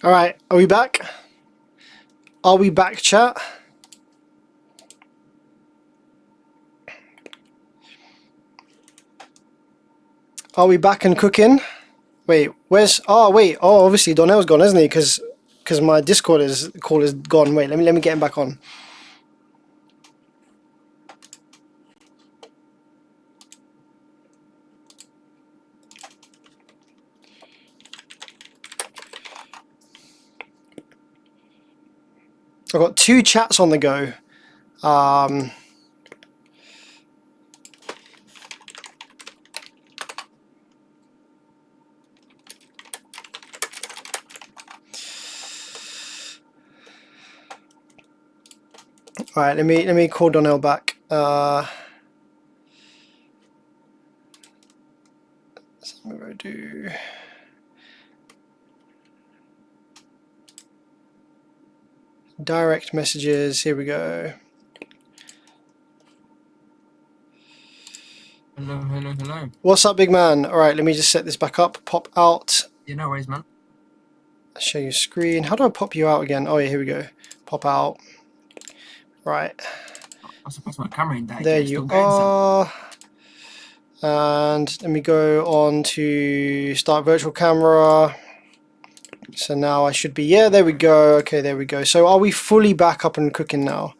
All right, are we back? Are we back, chat? Are we back and cooking? Wait, where's? Oh wait, oh obviously Donnell's gone, isn't he? Because my Discord call is gone. Wait, let me get him back on. I've got 2 chats on the go. All right, let me call Donnell back. Subwoofer. Direct messages. Here we go. Hello. What's up, big man? All right, let me just set this back up. Pop out. Yeah, no worries, man. Show your screen. How do I pop you out again? Oh yeah, here we go. Pop out. Right. I suppose my camera ain't that. There you are. And let me go on to start virtual camera. So now I should be, yeah, there we go. Okay, there we go. So are we fully back up and cooking now?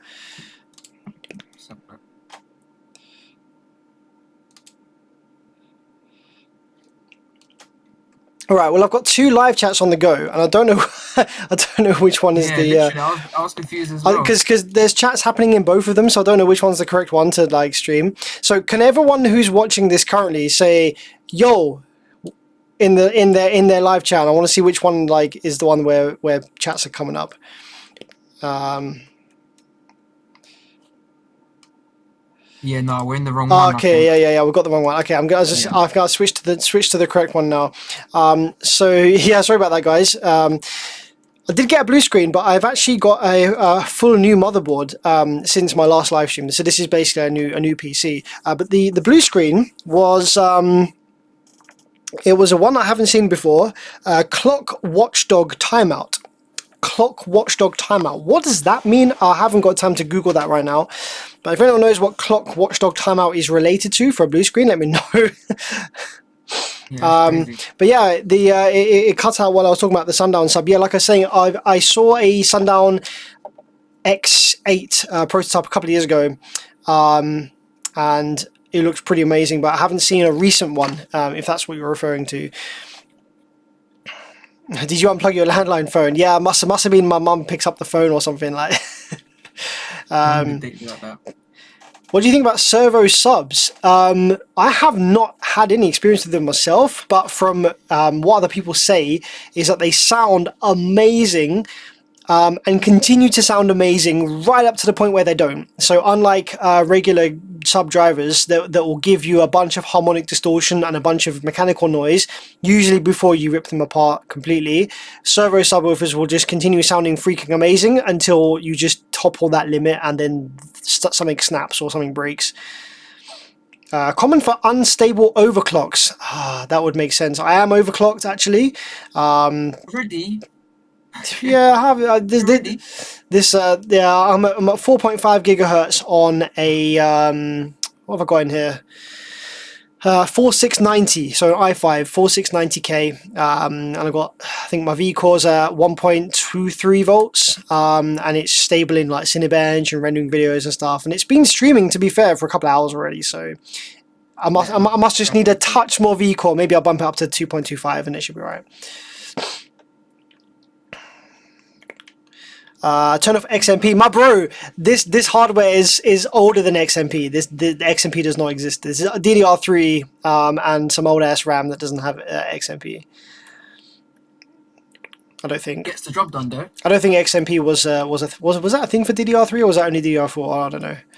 All right. Well, I've got 2 live chats on the go, and I don't know, I don't know which one is the. I was confused as well. Because there's chats happening in both of them, so I don't know which one's the correct one to like stream. So can everyone who's watching this currently say, "Yo," in their live chat? I want to see which one like is the one where chats are coming up. Yeah, no, we're in the wrong one. Okay, yeah, we've got the wrong one. Okay, I've got to switch to the correct one now. So yeah, sorry about that, guys. I did get a blue screen, but I've actually got a full new motherboard since my last live stream. So this is basically a new PC. But the blue screen was it was a one I haven't seen before. Clock Watchdog Timeout. Clock Watchdog Timeout. What does that mean? I haven't got time to Google that right now. But if anyone knows what Clock Watchdog Timeout is related to for a blue screen, let me know. Yeah, but yeah, it cut out while I was talking about the Sundown sub. Yeah, like I was saying, I saw a Sundown X8 prototype a couple of years ago, and it looks pretty amazing. But I haven't seen a recent one, if that's what you're referring to. Did you unplug your landline phone? Yeah, it must have been my mum picks up the phone or something like. What do you think about servo subs? I have not had any experience with them myself, but from what other people say is that they sound amazing and continue to sound amazing right up to the point where they don't. So unlike regular sub drivers that will give you a bunch of harmonic distortion and a bunch of mechanical noise, usually before you rip them apart completely, servo subwoofers will just continue sounding freaking amazing until you just topple that limit and then something snaps or something breaks. Common for unstable overclocks. That would make sense. I am overclocked actually. Pretty. Yeah, I have I'm at 4.5 gigahertz on a what have I got in here? 4690, so i5 4690K, and I've got, I think my V core's at 1.23 volts, and it's stable in like Cinebench and rendering videos and stuff, and it's been streaming, to be fair, for a couple of hours already. So I must just need a touch more V core. Maybe I'll bump it up to 2.25 and it should be right. Turn off XMP, my bro. This hardware is older than XMP. The XMP does not exist. This is DDR3 and some old ass RAM that doesn't have XMP. I don't think gets the job done though. I don't think XMP was that a thing for DDR3 or was that only DDR4? I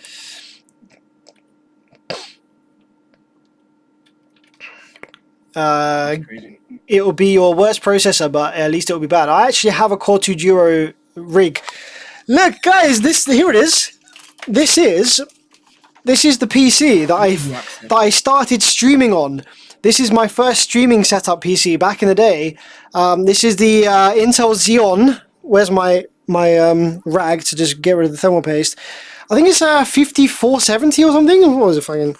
don't know. It'll be your worst processor, but at least it'll be bad. I actually have a Core 2 Duo rig. Look, guys, here it is. This is the PC that I started streaming on This is my first streaming setup PC back in the day. This is the Intel Xeon. Where's my rag to just get rid of the thermal paste? I think it's 5470 or something. What was it fucking?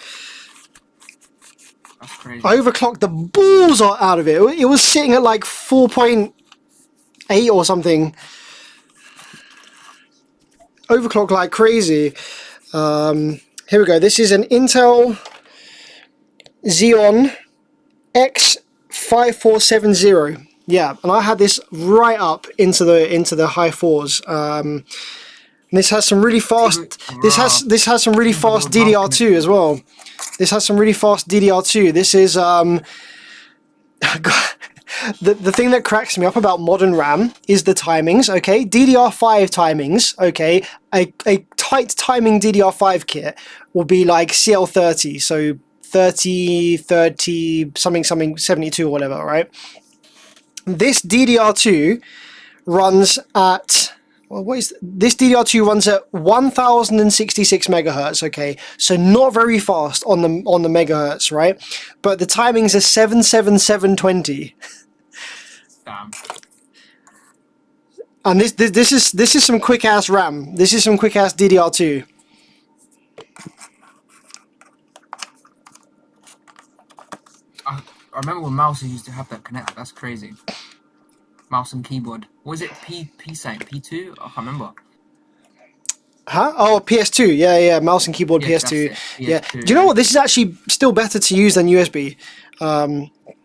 That's crazy. I overclocked the balls out of it. It was sitting at like 4.8 or something. Overclocked like crazy. Here we go. This is an Intel Xeon X5470. Yeah, and I had this right up into the high fours. This has some really fast. This has some really fast DDR2 as well. This has some really fast DDR2. This is the thing that cracks me up about modern RAM is the timings. Okay, DDR5 timings. Okay, a tight timing DDR5 kit will be like CL30, so 30 something 72 or whatever, right? This DDR2 runs at, well, this DDR2 runs at 1066 megahertz. Okay, so not very fast on the megahertz, right? But the timings are 77720. Damn. And this is some quick ass RAM. This is some quick ass DDR2. I remember when mouses used to have that connector. That's crazy. Mouse and keyboard. Was it P2? I can't remember. Huh? Oh, PS2. Yeah. Mouse and keyboard, Yeah, PS2. PS2, Yeah. Do you know what? This is actually still better to use than USB.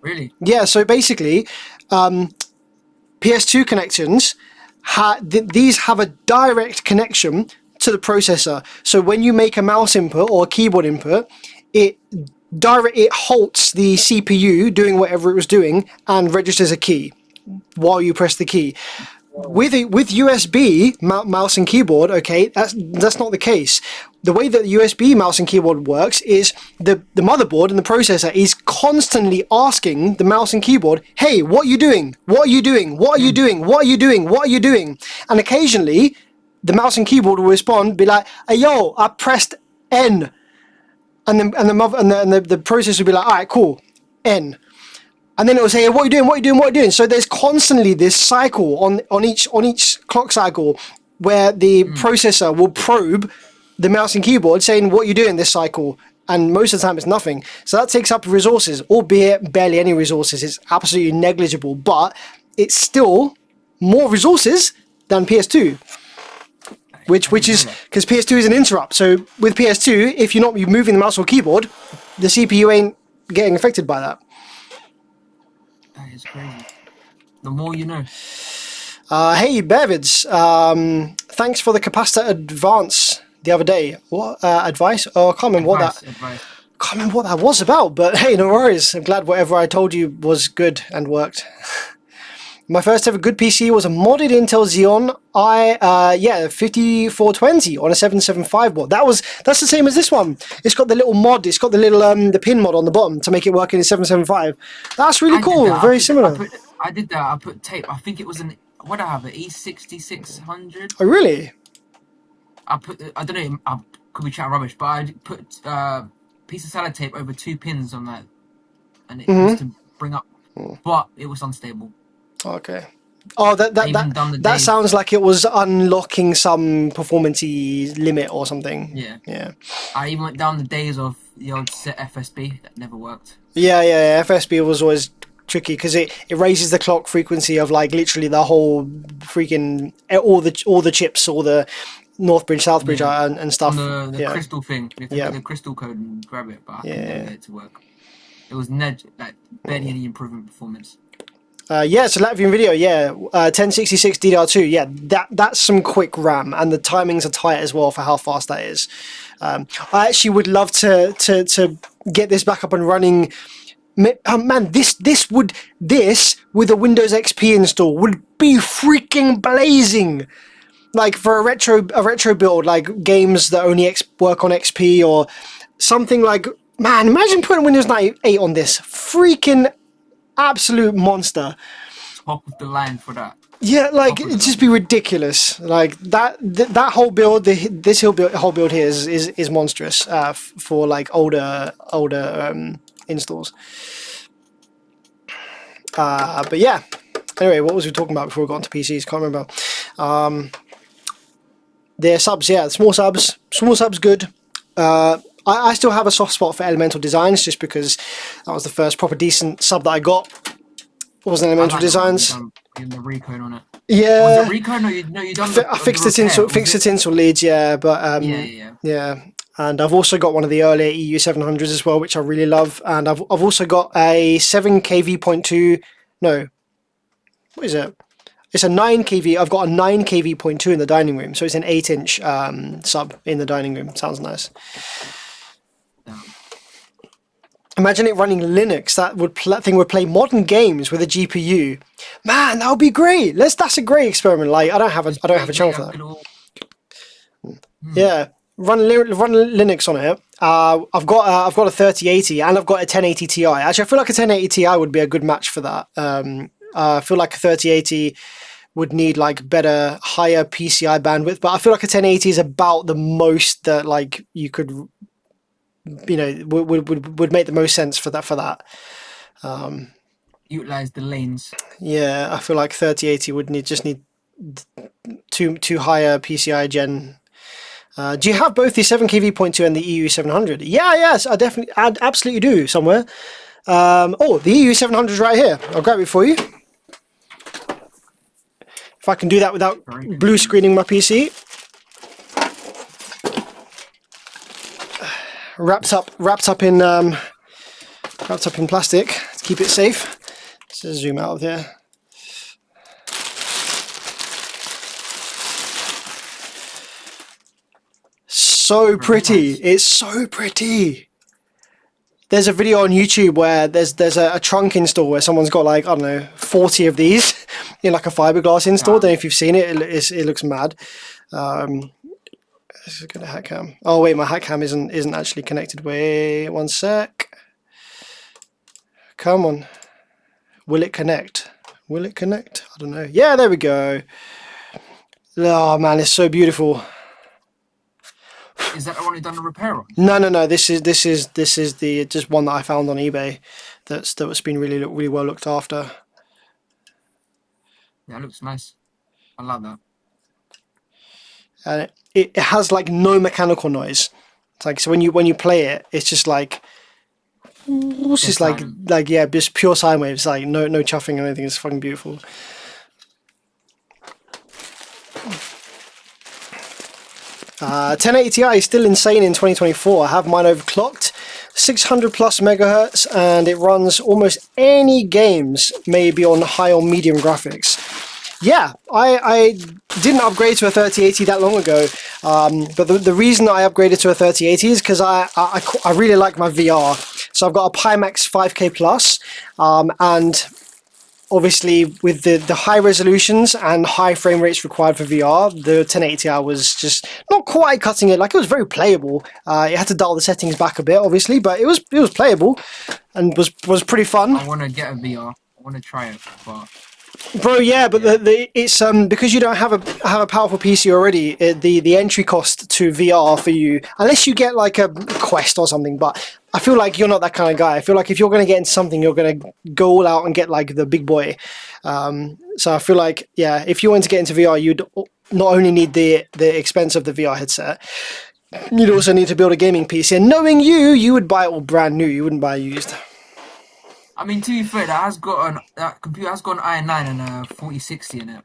Really? Yeah. So basically, PS2 connections, these have a direct connection to the processor. So when you make a mouse input or a keyboard input, it halts the CPU doing whatever it was doing and registers a key while you press the key. With USB mouse and keyboard, okay, that's not the case. The way that the USB mouse and keyboard works is the motherboard and the processor is constantly asking the mouse and keyboard, hey, what are you doing? What are you doing? What are you doing? What are you doing? What are you doing? And occasionally the mouse and keyboard will respond, be like, hey, yo, I pressed N. And the processor will be like, all right, cool, N. And then it will say, hey, what are you doing? What are you doing? What are you doing? So there's constantly this cycle on each clock cycle where the processor will probe the mouse and keyboard saying, what are you doing this cycle? And most of the time it's nothing. So that takes up resources, albeit barely any resources. It's absolutely negligible, but it's still more resources than PS2. Which is because PS2 is an interrupt. So with PS2, if you're not moving the mouse or keyboard, the CPU ain't getting affected by that. That is crazy. The more you know. Hey, Bevids. Thanks for the capacitor advance the other day. What advice? Oh, I can't remember can't remember what that was about. But hey, no worries. I'm glad whatever I told you was good and worked. My first ever good PC was a modded Intel Xeon 5420 on a 775 board. That's the same as this one. It's got the little mod. It's got the little the pin mod on the bottom to make it work in a 775. That's really cool. Very similar. I did that. I put tape. I think it was an E6600. Oh really? I don't know. I could be chatting rubbish, but I put piece of salad tape over 2 pins on that, and it used to bring up, but it was unstable. Okay. Oh, that sounds like it was unlocking some performance-y limit or something. Yeah. Yeah. I even went down the days of the old set FSB that never worked. Yeah. FSB was always tricky because it raises the clock frequency of like literally the whole freaking all the chips, all the Northbridge, Southbridge, and stuff. On the crystal thing. You have to get the crystal code and grab it, but I couldn't get it to work. It was barely any improvement performance. It's a Latvian video, 1066 DDR2, that's some quick RAM, and the timings are tight as well for how fast that is. I actually would love to get this back up and running. Man, this with a Windows XP install would be freaking blazing. Like for a retro build, like games that only work on XP or something like, man, imagine putting Windows 98 on this. Freaking absolute monster. Top of the line for that. Yeah, like it'd just be ridiculous. Like that whole build, whole build here is monstrous for like older installs. But yeah. Anyway, what was we talking about before we got onto PCs? Can't remember. Their subs, yeah, small subs, good. I still have a soft spot for Elemental Designs just because that was the first proper decent sub that I got. Wasn't Elemental Designs? In the recode on it. Yeah. Was it recode? No, you done. I fixed the tinsel leads, yeah, but yeah. And I've also got one of the earlier EU700s as well, which I really love. And I've also got a 7 kV.2. No, what is it? It's a 9 kV. I've got a 9 kV.2 in the dining room, so it's an 8-inch sub in the dining room. Sounds nice. Imagine it running Linux. That thing would play modern games with a GPU. Man, that would be great. That's a great experiment. Like I don't have a channel for that. Yeah, run Linux on it. I've got a 3080 and I've got a 1080 Ti. Actually, I feel like a 1080 Ti would be a good match for that. I feel like a 3080 would need like better, higher PCI bandwidth, but I feel like a 1080 is about the most that like you could, would make the most sense for that. Utilize the lanes. Yeah, I feel like 3080 would need two higher PCI gen. Do you have both the 7 kV.2 and the EU700? Yes, I absolutely do somewhere. The EU700 is right here. I'll grab it for you. If I can do that without blue screening my PC. Wrapped up in plastic to keep it safe. Let's just zoom out of here. So pretty. It's so pretty. There's a video on YouTube where there's a trunk install where someone's got like, I don't know, 40 of these in like a fiberglass install. Wow. Don't know if you've seen it. It looks mad. This is gonna hack cam. Oh wait, my hack cam isn't actually connected. Wait, one sec. Come on. Will it connect? Will it connect? I don't know. Yeah, there we go. Oh man, it's so beautiful. Is that the one you've done the repair on? No. This is the just one that I found on eBay. That's been really well looked after. Yeah, it looks nice. I love that. And it has like no mechanical noise. It's like so when you play it, it's just like it's just like yeah, just pure sine waves. Like no chuffing or anything. It's fucking beautiful. Uh, 1080 Ti is still insane in 2024. I have mine overclocked, 600 plus megahertz, and it runs almost any games, maybe on high or medium graphics. Yeah, I didn't upgrade to a 3080 that long ago, but the reason I upgraded to a 3080 is because I really like my VR. So I've got a Pimax 5K Plus, and obviously with the high resolutions and high frame rates required for VR, the 1080 Ti was just not quite cutting it. Like it was very playable. You had to dial the settings back a bit, obviously, but it was playable and was pretty fun. I want to get a VR. I want to try it, but. Bro, yeah, but it's because you don't have a powerful PC already. The entry cost to VR for you, unless you get like a Quest or something. But I feel like you're not that kind of guy. I feel like if you're going to get into something, you're going to go all out and get like the big boy. So I feel like yeah, if you want to get into VR, you'd not only need the expense of the VR headset, you'd also need to build a gaming PC. And knowing you would buy it all brand new. You wouldn't buy it used. I mean, to be fair, that computer has got an i9 and a 4060 in it.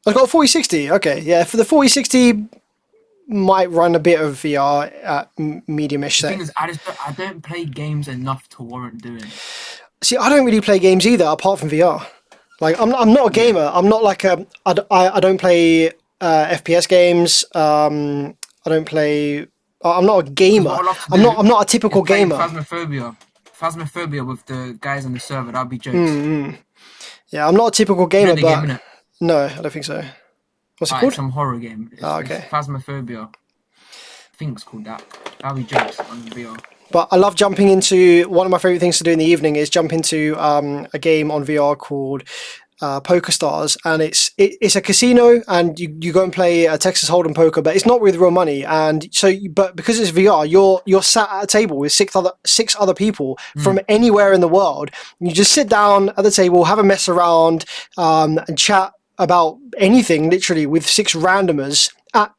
I've got a 4060. Okay, yeah. For the 4060, might run a bit of VR at medium-ish. The thing is, I don't play games enough to warrant doing it. See, I don't really play games either, apart from VR. Like, I'm not a gamer. I'm not like a. I don't play FPS games. I don't play. I'm not a gamer. I'm not a typical gamer. Phasmophobia with the guys on the server, that'd be jokes. Yeah, I'm not a typical gamer, but game, no, I don't think so. What's it called? Some horror game. Okay. It's Phasmophobia. I think it's called that. That'd be jokes on VR. But I love jumping into one of my favorite things to do in the evening is jump into a game on VR called Poker Stars, and it's a casino, and you go and play a Texas Hold'em poker, but it's not with real money. And so, but because it's VR, you're sat at a table with six other people from anywhere in the world. You just sit down at the table, have a mess around, and chat about anything, literally, with six randomers,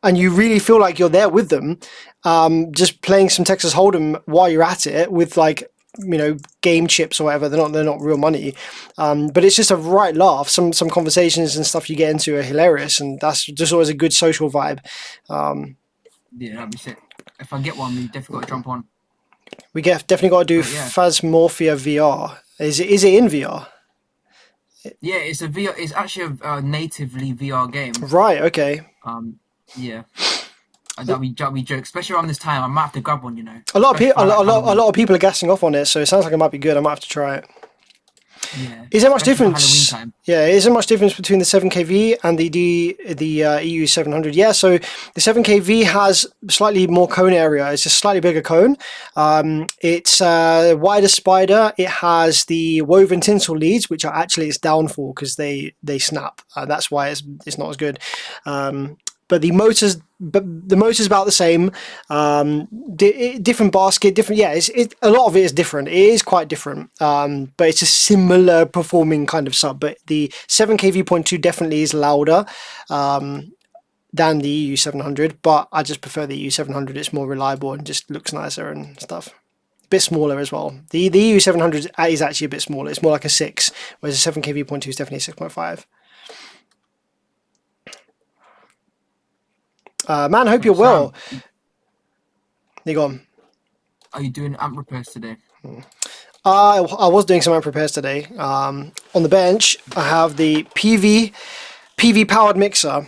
and you really feel like you're there with them, just playing some Texas Hold'em while you're at it with like, game chips or whatever. They're not real money, but it's just a right laugh. Some conversations and stuff you get into are hilarious, and that's just always a good social vibe. Yeah, that'd be sick. If I get one, we definitely got to jump on. We definitely got to do Phasmophobia VR. Is it in VR? Yeah, it's a VR. It's actually a natively VR game. Right. Okay. Yeah. That'd be joke, especially around this time. I might have to grab one. A lot of people are gassing off on it, so it sounds like it might be good. I might have to try it. Yeah. Is there much difference? Yeah, is there much difference between the 7kV and the EU700? Yeah, so the 7kV has slightly more cone area. It's a slightly bigger cone. It's a wider spider. It has the woven tinsel leads, which are actually its downfall because they snap. That's why it's not as good. But the motor's about the same. Different basket, different. Yeah, a lot of it is different. It is quite different. But it's a similar performing kind of sub. But the 7kV.2 definitely is louder than the EU700. But I just prefer the EU700. It's more reliable and just looks nicer and stuff. A bit smaller as well. The EU700 is actually a bit smaller. It's more like a 6, whereas the 7kV.2 is definitely a 6.5. Man, hope you're well. You go on. Are you doing amp repairs today? I was doing some amp repairs today. On the bench, I have the PV powered mixer,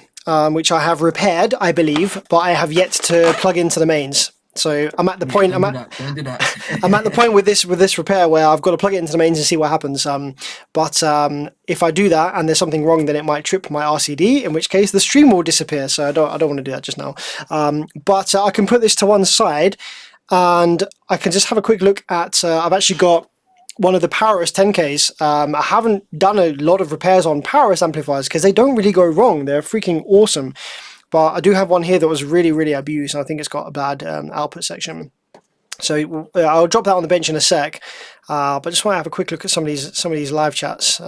which I have repaired, I believe, but I have yet to plug into the mains. So I'm at the point. Don't do that. I'm at the point with this repair where I've got to plug it into the mains and see what happens. But if I do that and there's something wrong, then it might trip my RCD. In which case the stream will disappear. So I don't want to do that just now. But I can put this to one side, and I can just have a quick look at. I've actually got one of the Powerus 10Ks. I haven't done a lot of repairs on Powerus amplifiers because they don't really go wrong. They're freaking awesome. But I do have one here that was really, really abused, and I think it's got a bad output section. So I'll drop that on the bench in a sec. But just want to have a quick look at some of these live chats.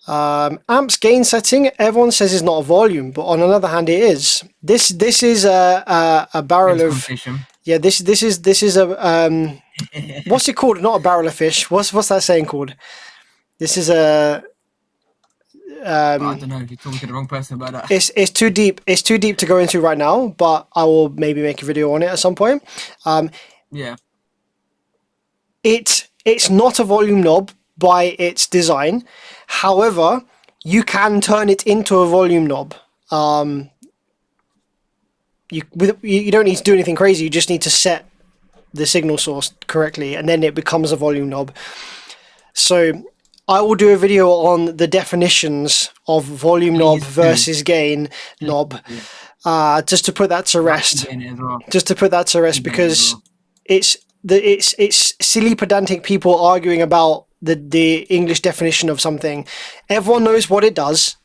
Amps gain setting. Everyone says is not a volume, but on another hand, it is. This is a barrel of. Yeah, this is a what's it called? Not a barrel of fish. What's that saying called? This is a. I don't know. You're talking to the wrong person about that. It's too deep. It's too deep to go into right now. But I will maybe make a video on it at some point. Yeah. It's not a volume knob by its design. However, you can turn it into a volume knob. You don't need to do anything crazy. You just need to set the signal source correctly, and then it becomes a volume knob. So I will do a video on the definitions of volume knob versus gain knob, just to put that to rest. Just to put that to rest, because it's silly pedantic people arguing about the English definition of something. Everyone knows what it does.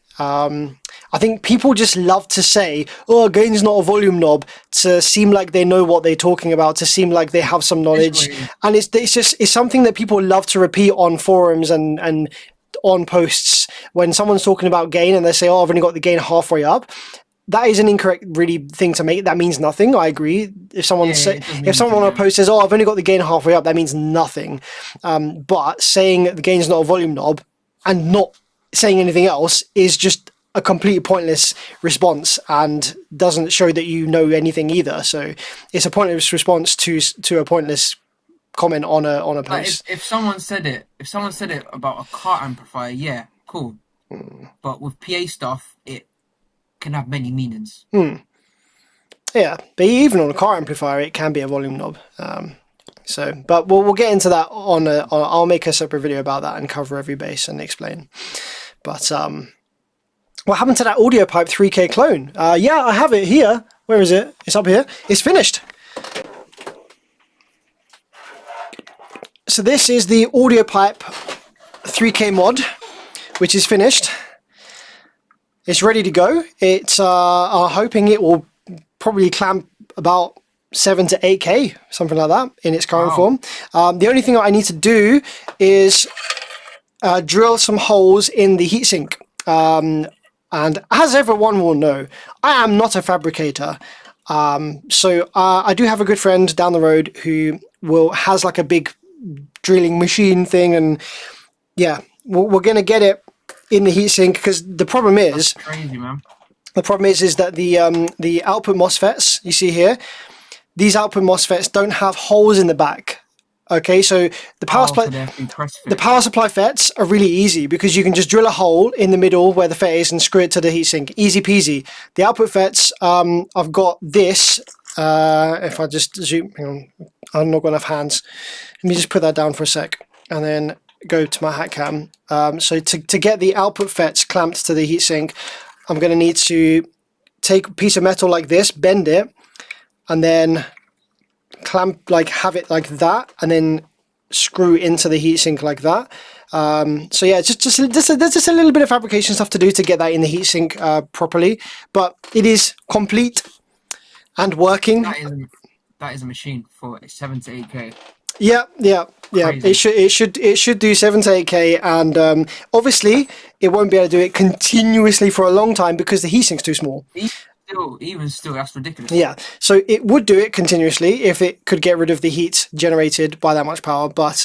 I think people just love to say, "Oh, gain is not a volume knob," to seem like they know what they're talking about, to seem like they have some knowledge, and it's something that people love to repeat on forums and on posts when someone's talking about gain and they say, "Oh, I've only got the gain halfway up." That is an incorrect really thing to make. That means nothing. I agree. If someone on a post says, "Oh, I've only got the gain halfway up," that means nothing. But saying the gain is not a volume knob and not saying anything else is just a completely pointless response and doesn't show that you know anything either. So it's a pointless response to a pointless comment on a post. If someone said it about a car amplifier, yeah, cool. But with PA stuff, it can have many meanings. Yeah, but even on a car amplifier, it can be a volume knob. But we'll get into that I'll make a separate video about that and cover every base and explain. But what happened to that audio pipe 3K clone? Yeah, I have it here. Where is it? It's up here. It's finished. So this is the audio pipe 3K mod, which is finished. It's ready to go. It's I'm hoping it will probably clamp about 7 to 8K, something like that, in its current form. The only thing that I need to do is drill some holes in the heatsink. And as everyone will know, I am not a fabricator. So I do have a good friend down the road who has like a big drilling machine thing, and yeah, we're gonna get it in the heatsink, because the problem is, That's crazy, man. The problem is that the output MOSFETs you see here, these output MOSFETs don't have holes in the back. Okay, so the power supply, the power supply FETs are really easy, because you can just drill a hole in the middle where the FET is and screw it to the heatsink. Easy peasy. The output FETs, I've got this. If I just zoom, hang on, I've not got enough hands. Let me just put that down for a sec, and then go to my hat cam. So to get the output FETs clamped to the heatsink, I'm going to need to take a piece of metal like this, bend it, and then clamp, like have it like that, and then screw into the heatsink like that. So yeah, there's just a little bit of fabrication stuff to do to get that in the heatsink properly, but it is complete and working. That is a machine for 7 to 8K. Yeah. It should do 7 to 8K, and obviously it won't be able to do it continuously for a long time because the heatsink's too small. Even still, that's ridiculous. Yeah, so it would do it continuously if it could get rid of the heat generated by that much power, but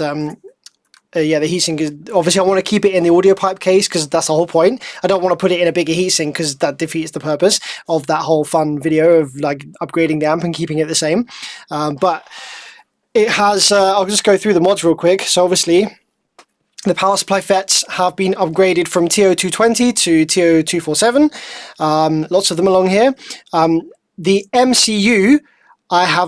yeah, the heatsink is obviously, I want to keep it in the audio pipe case because that's the whole point. I don't want to put it in a bigger heatsink because that defeats the purpose of that whole fun video of like upgrading the amp and keeping it the same. But it has, I'll just go through the mods real quick. So obviously the power supply FETs have been upgraded from TO220 to TO247. Lots of them along here. The MCU, I have